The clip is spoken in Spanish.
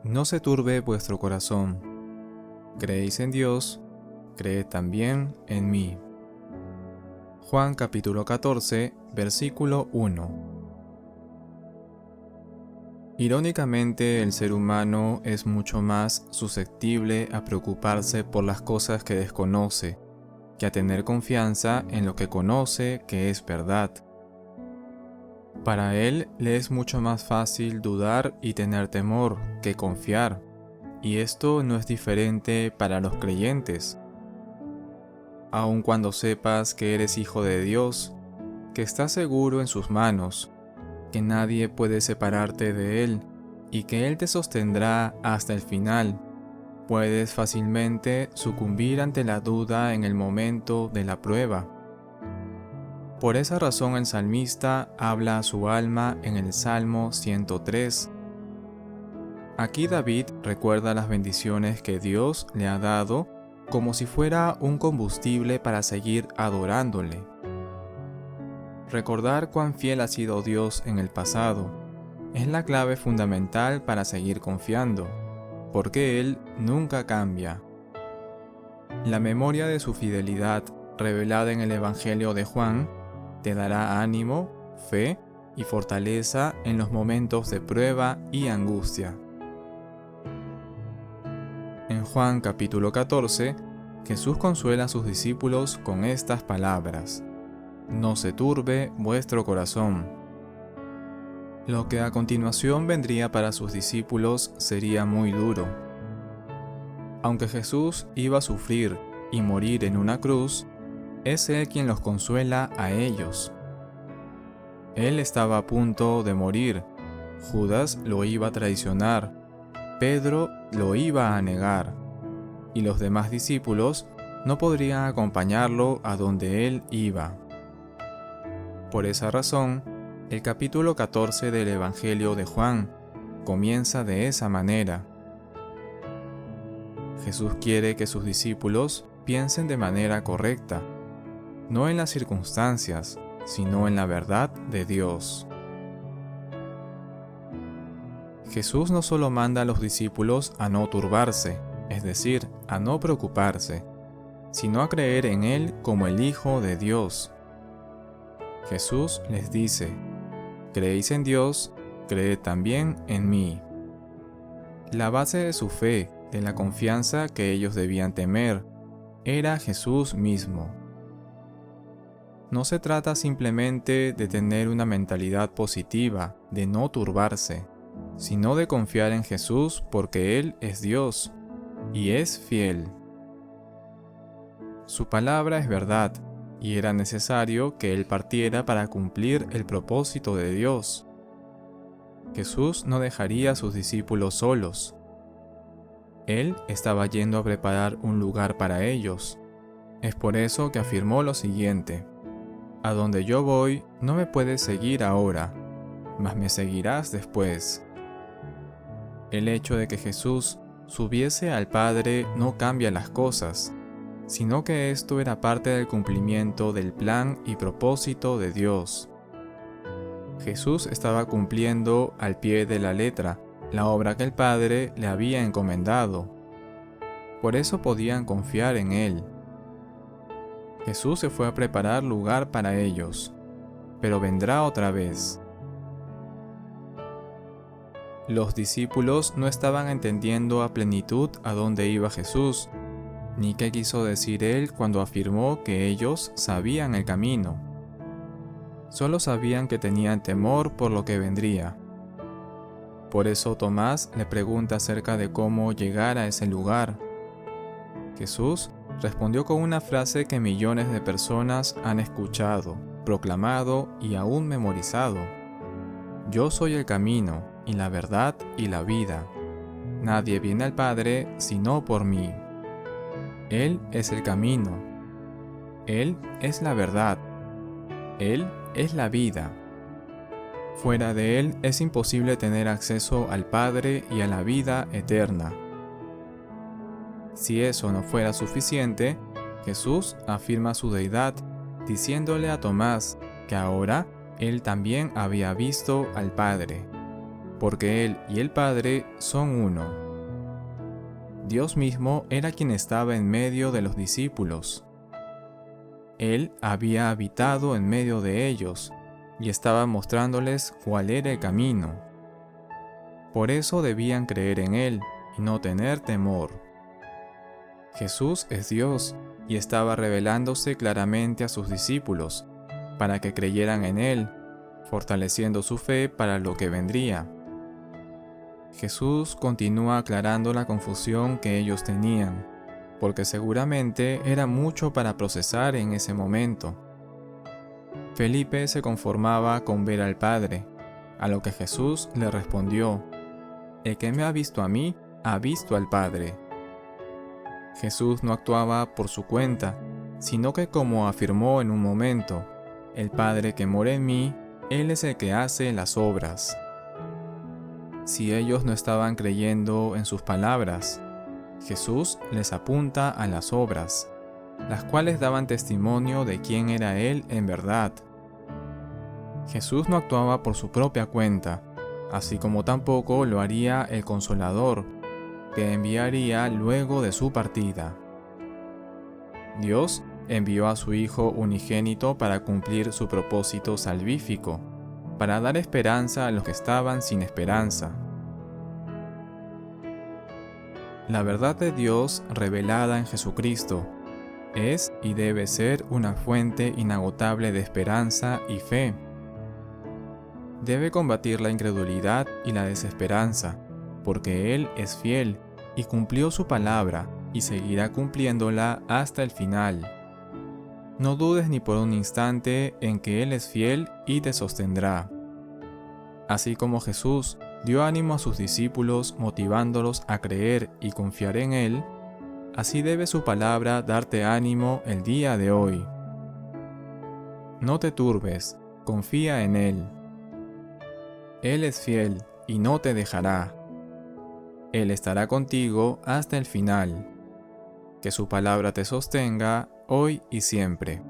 No se turbe vuestro corazón. Creéis en Dios, creed también en mí. Juan capítulo 14, versículo 1. Irónicamente, el ser humano es mucho más susceptible a preocuparse por las cosas que desconoce, que a tener confianza en lo que conoce que es verdad. Para él le es mucho más fácil dudar y tener temor que confiar, y esto no es diferente para los creyentes. Aun cuando sepas que eres hijo de Dios, que estás seguro en sus manos, que nadie puede separarte de Él y que Él te sostendrá hasta el final, puedes fácilmente sucumbir ante la duda en el momento de la prueba. Por esa razón el salmista habla a su alma en el Salmo 103. Aquí David recuerda las bendiciones que Dios le ha dado como si fuera un combustible para seguir adorándole. Recordar cuán fiel ha sido Dios en el pasado es la clave fundamental para seguir confiando, porque Él nunca cambia. La memoria de su fidelidad revelada en el Evangelio de Juan te dará ánimo, fe y fortaleza en los momentos de prueba y angustia. En Juan capítulo 14, Jesús consuela a sus discípulos con estas palabras: No se turbe vuestro corazón. Lo que a continuación vendría para sus discípulos sería muy duro. Aunque Jesús iba a sufrir y morir en una cruz, es Él quien los consuela a ellos. Él estaba a punto de morir, Judas lo iba a traicionar, Pedro lo iba a negar, y los demás discípulos no podrían acompañarlo a donde Él iba. Por esa razón, el capítulo 14 del Evangelio de Juan comienza de esa manera. Jesús quiere que sus discípulos piensen de manera correcta, no en las circunstancias, sino en la verdad de Dios. Jesús no solo manda a los discípulos a no turbarse, es decir, a no preocuparse, sino a creer en Él como el Hijo de Dios. Jesús les dice: creéis en Dios, creed también en mí. La base de su fe, de la confianza que ellos debían temer, era Jesús mismo. No se trata simplemente de tener una mentalidad positiva, de no turbarse, sino de confiar en Jesús porque Él es Dios y es fiel. Su palabra es verdad, y era necesario que Él partiera para cumplir el propósito de Dios. Jesús no dejaría a sus discípulos solos. Él estaba yendo a preparar un lugar para ellos. Es por eso que afirmó lo siguiente: A donde yo voy, no me puedes seguir ahora, mas me seguirás después. El hecho de que Jesús subiese al Padre no cambia las cosas, sino que esto era parte del cumplimiento del plan y propósito de Dios. Jesús estaba cumpliendo al pie de la letra la obra que el Padre le había encomendado. Por eso podían confiar en Él. Jesús se fue a preparar lugar para ellos, pero vendrá otra vez. Los discípulos no estaban entendiendo a plenitud a dónde iba Jesús, ni qué quiso decir Él cuando afirmó que ellos sabían el camino. Solo sabían que tenían temor por lo que vendría. Por eso Tomás le pregunta acerca de cómo llegar a ese lugar. Jesús respondió con una frase que millones de personas han escuchado, proclamado y aún memorizado: Yo soy el camino, y la verdad y la vida. Nadie viene al Padre sino por mí. Él es el camino. Él es la verdad. Él es la vida. Fuera de Él es imposible tener acceso al Padre y a la vida eterna. Si eso no fuera suficiente, Jesús afirma su deidad, diciéndole a Tomás que ahora él también había visto al Padre. porque Él y el Padre son uno. Dios mismo era quien estaba en medio de los discípulos. Él había habitado en medio de ellos y estaba mostrándoles cuál era el camino. Por eso debían creer en Él y no tener temor. Jesús es Dios y estaba revelándose claramente a sus discípulos para que creyeran en Él, fortaleciendo su fe para lo que vendría. Jesús continúa aclarando la confusión que ellos tenían, porque seguramente era mucho para procesar en ese momento. Felipe se conformaba con ver al Padre, a lo que Jesús le respondió: «El que me ha visto a mí, ha visto al Padre». Jesús no actuaba por su cuenta, sino que, como afirmó en un momento, «El Padre que mora en mí, Él es el que hace las obras». Si ellos no estaban creyendo en sus palabras, Jesús les apunta a las obras, las cuales daban testimonio de quién era Él en verdad. Jesús no actuaba por su propia cuenta, así como tampoco lo haría el Consolador, que enviaría luego de su partida. Dios envió a su Hijo unigénito para cumplir su propósito salvífico, para dar esperanza a los que estaban sin esperanza. La verdad de Dios revelada en Jesucristo es y debe ser una fuente inagotable de esperanza y fe. Debe combatir la incredulidad y la desesperanza, porque Él es fiel y cumplió su palabra y seguirá cumpliéndola hasta el final. No dudes ni por un instante en que Él es fiel y te sostendrá. Así como Jesús dio ánimo a sus discípulos motivándolos a creer y confiar en Él, así debe su palabra darte ánimo el día de hoy. No te turbes, confía en Él. Él es fiel y no te dejará. Él estará contigo hasta el final. Que su palabra te sostenga hoy y siempre.